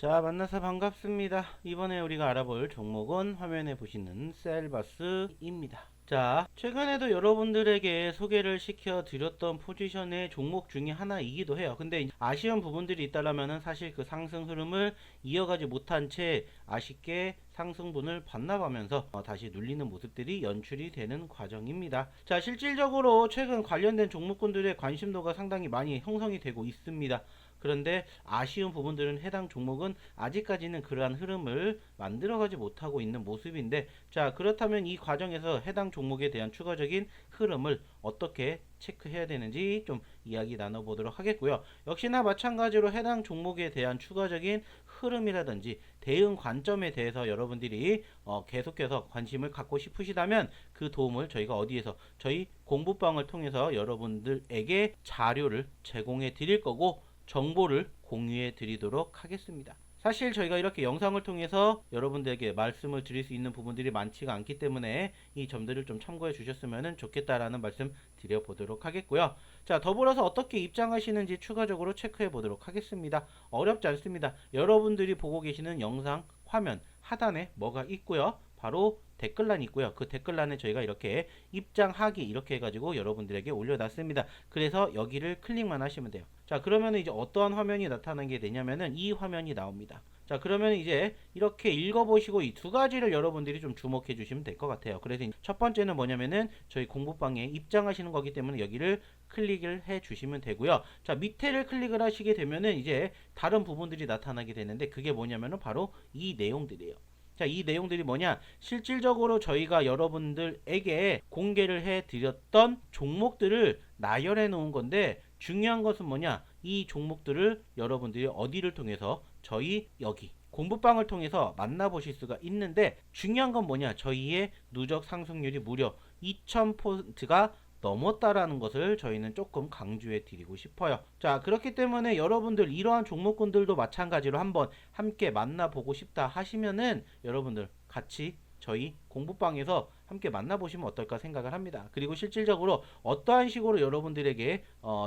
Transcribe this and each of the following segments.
자, 만나서 반갑습니다. 이번에 우리가 알아볼 종목은 화면에 보시는 셀바스입니다. 자, 최근에도 여러분들에게 소개를 시켜 드렸던 포지션의 종목 중에 하나이기도 해요. 근데 아쉬운 부분들이 있다라면은 사실 그 상승 흐름을 이어가지 못한 채 아쉽게 상승분을 반납하면서 다시 눌리는 모습들이 연출이 되는 과정입니다. 자, 실질적으로 최근 관련된 종목군들의 관심도가 상당히 많이 형성이 되고 있습니다. 그런데 아쉬운 부분들은 해당 종목은 아직까지는 그러한 흐름을 만들어가지 못하고 있는 모습인데, 자, 그렇다면 이 과정에서 해당 종목에 대한 추가적인 흐름을 어떻게 체크해야 되는지 좀 이야기 나눠보도록 하겠고요. 역시나 마찬가지로 해당 종목에 대한 추가적인 흐름이라든지 대응 관점에 대해서 여러분들이 계속해서 관심을 갖고 싶으시다면 그 도움을 저희가 어디에서 저희 공부방을 통해서 여러분들에게 자료를 제공해 드릴 거고 정보를 공유해 드리도록 하겠습니다. 사실 저희가 이렇게 영상을 통해서 여러분들에게 말씀을 드릴 수 있는 부분들이 많지가 않기 때문에 이 점들을 좀 참고해 주셨으면 좋겠다라는 말씀 드려보도록 하겠고요. 자, 더불어서 어떻게 입장하시는지 추가적으로 체크해 보도록 하겠습니다. 어렵지 않습니다. 여러분들이 보고 계시는 영상 화면 하단에 뭐가 있고요. 바로 댓글란이 있고요. 그 댓글란에 저희가 이렇게 입장하기 이렇게 해가지고 여러분들에게 올려놨습니다. 그래서 여기를 클릭만 하시면 돼요. 자, 그러면 이제 어떠한 화면이 나타나게 되냐면은 이 화면이 나옵니다. 자, 그러면 이제 이렇게 읽어보시고 이 두 가지를 여러분들이 좀 주목해 주시면 될 것 같아요. 그래서 첫 번째는 뭐냐면은 저희 공부방에 입장하시는 거기 때문에 여기를 클릭을 해 주시면 되고요. 자, 밑에를 클릭을 하시게 되면은 이제 다른 부분들이 나타나게 되는데 그게 뭐냐면은 바로 이 내용들이에요. 자, 이 내용들이 뭐냐? 실질적으로 저희가 여러분들에게 공개를 해 드렸던 종목들을 나열해 놓은 건데 중요한 것은 뭐냐? 이 종목들을 여러분들이 어디를 통해서 저희 여기 공부방을 통해서 만나보실 수가 있는데 중요한 건 뭐냐? 저희의 누적 상승률이 무려 2000포인트가 넘었다라는 것을 저희는 조금 강조해 드리고 싶어요. 자, 그렇기 때문에 여러분들 이러한 종목군들도 마찬가지로 한번 함께 만나보고 싶다 하시면은 여러분들 같이 저희 공부방에서 함께 만나보시면 어떨까 생각을 합니다. 그리고 실질적으로 어떠한 식으로 여러분들에게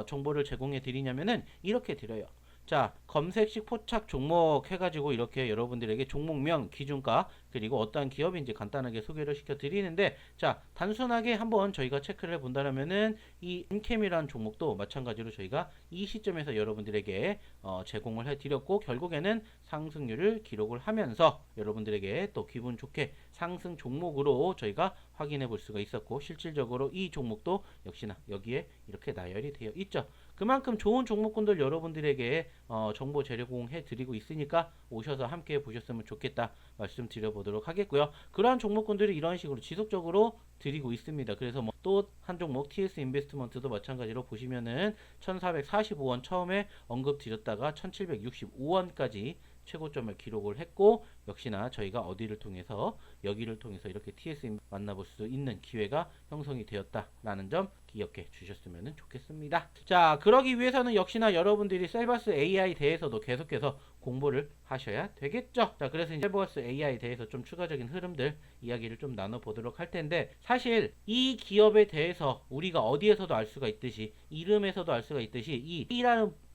정보를 제공해 드리냐면은 이렇게 드려요. 자, 검색식 포착 종목 해가지고 이렇게 여러분들에게 종목명, 기준가, 그리고 어떠한 기업인지 간단하게 소개를 시켜 드리는데, 자, 단순하게 한번 저희가 체크를 해본다면은 이 인캠이라는 종목도 마찬가지로 저희가 이 시점에서 여러분들에게 제공을 해 드렸고, 결국에는 상승률을 기록을 하면서 여러분들에게 또 기분 좋게 상승 종목으로 저희가 확인해 볼 수가 있었고, 실질적으로 이 종목도 역시나 여기에 이렇게 나열이 되어 있죠. 그만큼 좋은 종목군들 여러분들에게 정보 제공해 드리고 있으니까 오셔서 함께 보셨으면 좋겠다 말씀드려보도록 하겠고요. 그러한 종목군들이 이런 식으로 지속적으로 드리고 있습니다. 그래서 뭐 또 한 종목 TS 인베스트먼트도 마찬가지로 보시면은 1445원 처음에 언급 드렸다가 1765원까지 최고점을 기록을 했고 역시나 저희가 어디를 통해서 여기를 통해서 이렇게 TS 만나볼 수 있는 기회가 형성이 되었다라는 점 기억해 주셨으면 좋겠습니다. 자, 그러기 위해서는 역시나 여러분들이 셀바스 AI 대해서도 계속해서 공부를 하셔야 되겠죠. 자, 그래서 이제 셀바스 AI 대해서 좀 추가적인 흐름들 이야기를 좀 나눠보도록 할 텐데 사실 이 기업에 대해서 우리가 어디에서도 알 수가 있듯이 이름에서도 알 수가 있듯이 이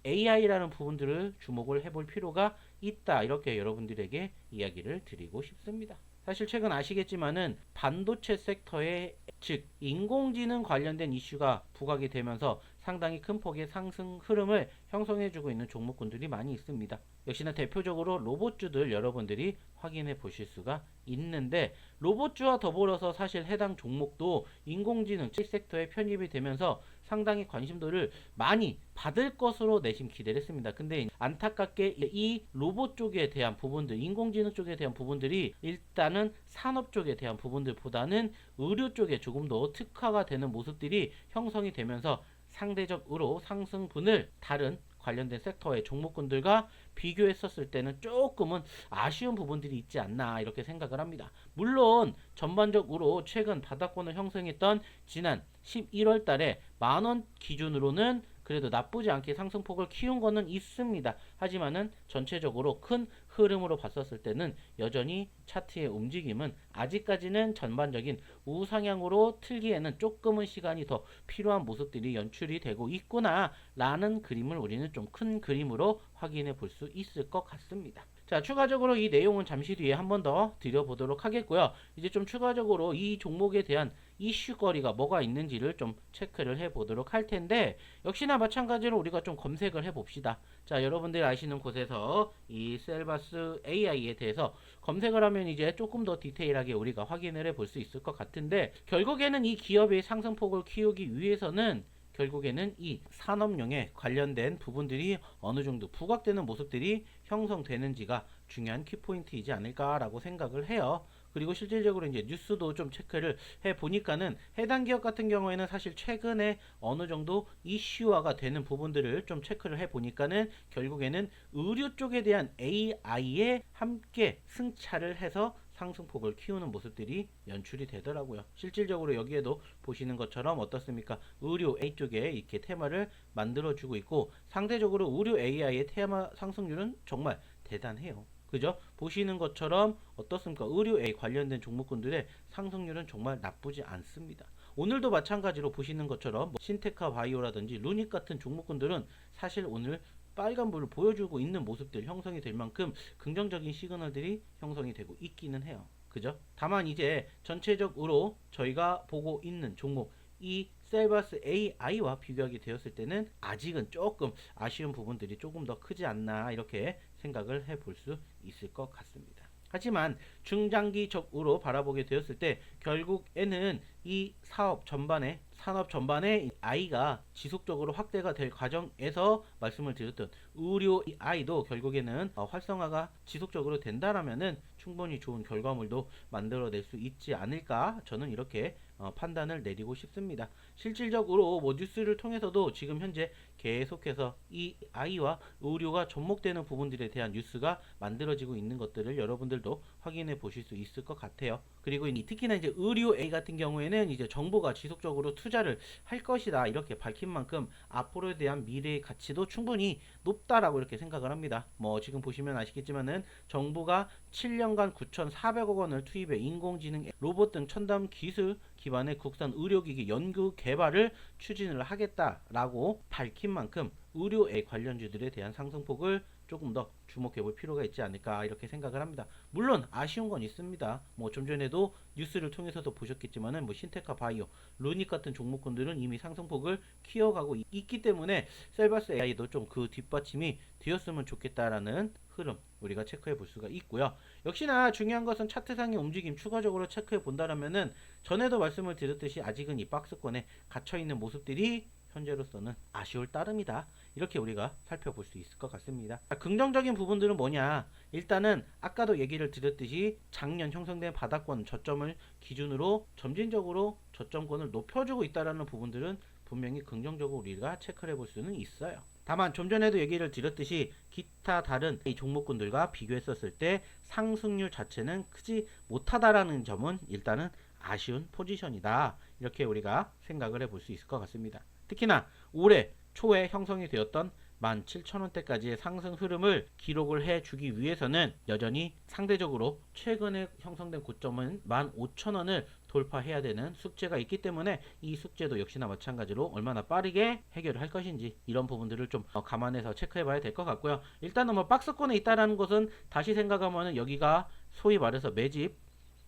AI라는 부분들을 주목을 해볼 필요가 있다. 이렇게 여러분들에게 이야기를 드리고 싶습니다. 사실 최근 아시겠지만은 반도체 섹터에 즉 인공지능 관련된 이슈가 부각이 되면서 상당히 큰 폭의 상승 흐름을 형성해주고 있는 종목군들이 많이 있습니다. 역시나 대표적으로 로봇주들 여러분들이 확인해 보실 수가 있는데 로봇주와 더불어서 사실 해당 종목도 인공지능 섹터에 편입이 되면서 상당히 관심도를 많이 받을 것으로 내심 기대를 했습니다. 근데 안타깝게 이 로봇 쪽에 대한 부분들, 인공지능 쪽에 대한 부분들이 일단은 산업 쪽에 대한 부분들보다는 의료 쪽에 조금 더 특화가 되는 모습들이 형성이 되면서 상대적으로 상승분을 다른 관련된 섹터의 종목군들과 비교했었을 때는 조금은 아쉬운 부분들이 있지 않나 이렇게 생각을 합니다. 물론 전반적으로 최근 바닥권을 형성했던 지난 11월 달에 만원 기준으로는 그래도 나쁘지 않게 상승폭을 키운 거는 있습니다. 하지만은 전체적으로 큰 흐름으로 봤었을 때는 여전히 차트의 움직임은 아직까지는 전반적인 우상향으로 틀기에는 조금은 시간이 더 필요한 모습들이 연출이 되고 있구나 라는 그림을 우리는 좀 큰 그림으로 확인해 볼 수 있을 것 같습니다. 자, 추가적으로 이 내용은 잠시 뒤에 한 번 더 드려보도록 하겠고요. 이제 좀 추가적으로 이 종목에 대한 이슈거리가 뭐가 있는지를 좀 체크를 해보도록 할 텐데, 역시나 마찬가지로 우리가 좀 검색을 해봅시다. 자, 여러분들 아시는 곳에서 이 셀바스 AI에 대해서 검색을 하면 이제 조금 더 디테일하게 우리가 확인을 해볼 수 있을 것 같은데, 결국에는 이 기업의 상승폭을 키우기 위해서는 결국에는 이 산업용에 관련된 부분들이 어느 정도 부각되는 모습들이 형성되는지가 중요한 키포인트이지 않을까라고 생각을 해요. 그리고 실질적으로 이제 뉴스도 좀 체크를 해 보니까는 해당 기업 같은 경우에는 사실 최근에 어느 정도 이슈화가 되는 부분들을 좀 체크를 해 보니까는 결국에는 의료 쪽에 대한 AI에 함께 승차를 해서 상승폭을 키우는 모습들이 연출이 되더라고요. 실질적으로 여기에도 보시는 것처럼 어떻습니까? 의료 A 쪽에 이렇게 테마를 만들어주고 있고, 상대적으로 의료 AI의 테마 상승률은 정말 대단해요. 그죠? 보시는 것처럼 어떻습니까? 의료 A 관련된 종목군들의 상승률은 정말 나쁘지 않습니다. 오늘도 마찬가지로 보시는 것처럼 신테카 바이오라든지 루닉 같은 종목군들은 사실 오늘 빨간불을 보여주고 있는 모습들 형성이 될 만큼 긍정적인 시그널들이 형성이 되고 있기는 해요. 그죠? 다만 이제 전체적으로 저희가 보고 있는 종목 이 셀바스 AI와 비교하게 되었을 때는 아직은 조금 아쉬운 부분들이 조금 더 크지 않나 이렇게 생각을 해볼 수 있을 것 같습니다. 하지만 중장기적으로 바라보게 되었을 때 결국에는 이 사업 전반에 산업 전반에 I가 지속적으로 확대가 될 과정에서 말씀을 드렸던 의료 I도 결국에는 활성화가 지속적으로 된다라면은 충분히 좋은 결과물도 만들어낼 수 있지 않을까, 저는 이렇게 판단을 내리고 싶습니다. 실질적으로 뭐 뉴스를 통해서도 지금 현재 계속해서 이 I와 의료가 접목되는 부분들에 대한 뉴스가 만들어지고 있는 것들을 여러분들도 확인해 보실 수 있을 것 같아요. 그리고 특히나 이제 의료 A 같은 경우에는 이제 정부가 지속적으로 투자를 할 것이다 이렇게 밝힌 만큼 앞으로에 대한 미래의 가치도 충분히 높다라고 이렇게 생각을 합니다. 뭐 지금 보시면 아시겠지만은 정부가 7년간 9,400억 원을 투입해 인공지능, 로봇 등 첨단 기술 기반의 국산 의료기기 연구 개발을 추진을 하겠다라고 밝힌 만큼 의료에 관련주들에 대한 상승폭을 조금 더 주목해 볼 필요가 있지 않을까 이렇게 생각을 합니다. 물론 아쉬운 건 있습니다. 뭐 좀 전에도 뉴스를 통해서도 보셨겠지만은 뭐 신테카 바이오, 루닉 같은 종목군들은 이미 상승폭을 키워가고 있기 때문에 셀바스 AI도 좀 그 뒷받침이 되었으면 좋겠다라는 흐름 우리가 체크해 볼 수가 있고요. 역시나 중요한 것은 차트상의 움직임 추가적으로 체크해 본다라면은 전에도 말씀을 드렸듯이 아직은 이 박스권에 갇혀 있는 모습들이 현재로서는 아쉬울 따름이다. 이렇게 우리가 살펴볼 수 있을 것 같습니다. 긍정적인 부분들은 뭐냐? 일단은 아까도 얘기를 드렸듯이 작년 형성된 바닥권 저점을 기준으로 점진적으로 저점권을 높여주고 있다는 부분들은 분명히 긍정적으로 우리가 체크를 해볼 수는 있어요. 다만 좀 전에도 얘기를 드렸듯이 기타 다른 이 종목군들과 비교했었을 때 상승률 자체는 크지 못하다라는 점은 일단은 아쉬운 포지션이다. 이렇게 우리가 생각을 해볼 수 있을 것 같습니다. 특히나 올해 초에 형성이 되었던 17,000원대까지의 상승 흐름을 기록을 해주기 위해서는 여전히 상대적으로 최근에 형성된 고점은 15,000원을 돌파해야 되는 숙제가 있기 때문에 이 숙제도 역시나 마찬가지로 얼마나 빠르게 해결을 할 것인지 이런 부분들을 좀 감안해서 체크해 봐야 될 것 같고요. 일단은 뭐 박스권에 있다라는 것은 다시 생각하면 여기가 소위 말해서 매집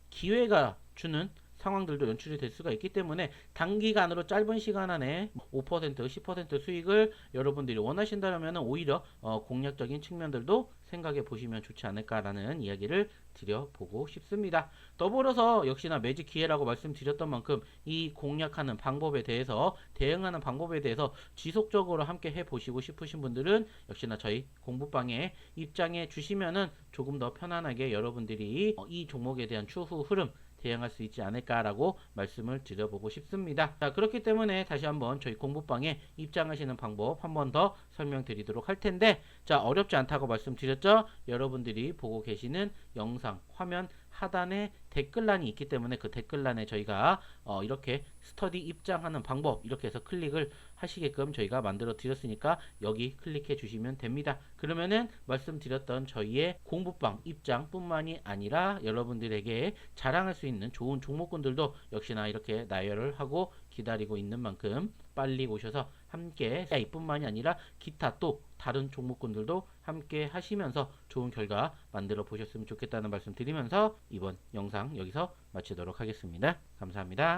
기회가 주는 상황들도 연출이 될 수가 있기 때문에 단기간으로 짧은 시간 안에 5% 10% 수익을 여러분들이 원하신다면 오히려 공략적인 측면들도 생각해 보시면 좋지 않을까라는 이야기를 드려보고 싶습니다. 더불어서 역시나 매직 기회라고 말씀드렸던 만큼 이 공략하는 방법에 대해서 대응하는 방법에 대해서 지속적으로 함께 해보시고 싶으신 분들은 역시나 저희 공부방에 입장해 주시면은 조금 더 편안하게 여러분들이 이 종목에 대한 추후 흐름 대응할 수 있지 않을까라고 말씀을 드려보고 싶습니다. 자, 그렇기 때문에 다시 한번 저희 공부방에 입장하시는 방법 한 번 더 설명드리도록 할 텐데, 자, 어렵지 않다고 말씀드렸죠? 여러분들이 보고 계시는 영상 화면 하단에 댓글란이 있기 때문에 그 댓글란에 저희가 이렇게 스터디 입장하는 방법 이렇게 해서 클릭을 하시게끔 저희가 만들어 드렸으니까 여기 클릭해 주시면 됩니다. 그러면은 말씀드렸던 저희의 공부방 입장 뿐만이 아니라 여러분들에게 자랑할 수 있는 좋은 종목군들도 역시나 이렇게 나열을 하고 기다리고 있는 만큼 빨리 오셔서 함께 이뿐만이 아니라 기타 또 다른 종목군들도 함께 하시면서 좋은 결과 만들어 보셨으면 좋겠다는 말씀 드리면서 이번 영상 여기서 마치도록 하겠습니다. 감사합니다.